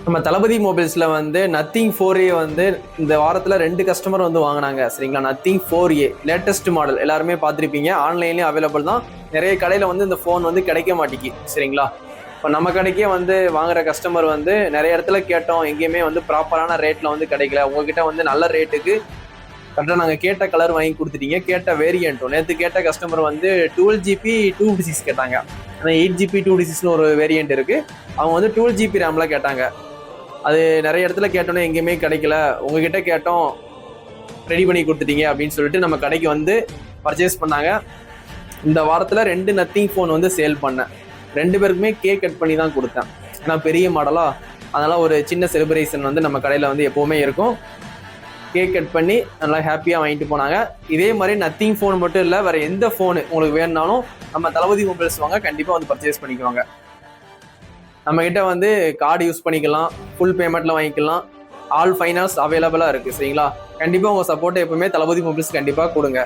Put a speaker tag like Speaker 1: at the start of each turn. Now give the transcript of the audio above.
Speaker 1: நம்ம தளபதி மொபைல்ஸில் வந்து nothing 4A வந்து இந்த வாரத்தில் 2 கஸ்டமர் வந்து வாங்கினாங்க சரிங்களா. நத்திங் 4A லேட்டஸ்ட் மாடல் எல்லாருமே பார்த்துருப்பீங்க, ஆன்லைன்லேயும் அவைலபிள் தான். நிறைய கடையில் வந்து இந்த ஃபோன் வந்து கிடைக்க மாட்டேங்கி சரிங்களா. இப்போ நம்ம கடைக்கே வந்து வாங்குற கஸ்டமர் வந்து நிறைய இடத்துல கேட்டோம், எங்கேயுமே வந்து ப்ராப்பரான ரேட்டில் வந்து கிடைக்கல. உங்ககிட்ட வந்து நல்ல ரேட்டுக்கு கரெக்டாக நாங்கள் கேட்ட கலர் வாங்கி கொடுத்துட்டீங்க, கேட்ட வேரியண்ட்டும். நேற்று கேட்ட கஸ்டமர் வந்து 12GB 256 கேட்டாங்க. ஆனால் 8GB 256னு ஒரு வேரியண்ட் இருக்குது. அவங்க வந்து 12GB ரேமில் கேட்டாங்க. அது நிறைய இடத்துல கேட்டோன்னே எங்கேயுமே கிடைக்கல, உங்ககிட்ட கேட்டோம் ரெடி பண்ணி கொடுத்துட்டீங்க அப்படின்னு சொல்லிட்டு நம்ம கடைக்கு வந்து பர்ச்சேஸ் பண்ணாங்க. இந்த வாரத்தில் 2 நத்திங் ஃபோன் வந்து சேல் பண்ணேன். 2 பேருக்குமே கேக் கட் பண்ணி தான் கொடுத்தேன். ஏன்னா பெரிய மாடலா, அதனால் ஒரு சின்ன செலிப்ரேஷன் வந்து நம்ம கடையில் வந்து எப்போவுமே இருக்கும். கேக் கட் பண்ணி நல்லா ஹாப்பியாக வாங்கிட்டு போனாங்க. இதே மாதிரி நத்திங் ஃபோன் மட்டும் இல்லை, வேறு எந்த ஃபோனு உங்களுக்கு வேணுனாலும் நம்ம தளபதி மொபைல்ஸ் வாங்க, கண்டிப்பாக வந்து பர்ச்சேஸ் பண்ணிக்குவாங்க. நம்மக்கிட்ட வந்து கார்டு யூஸ் பண்ணிக்கலாம், ஃபுல் பேமெண்ட்டில் வாங்கிக்கலாம், ஆல் ஃபைனான்ஸ் அவைலபிளாக இருக்குது சரிங்களா. கண்டிப்பாக உங்கள் சப்போர்ட்டை எப்பவுமே தளபதி மொபைல்ஸ் கண்டிப்பாக கொடுங்க.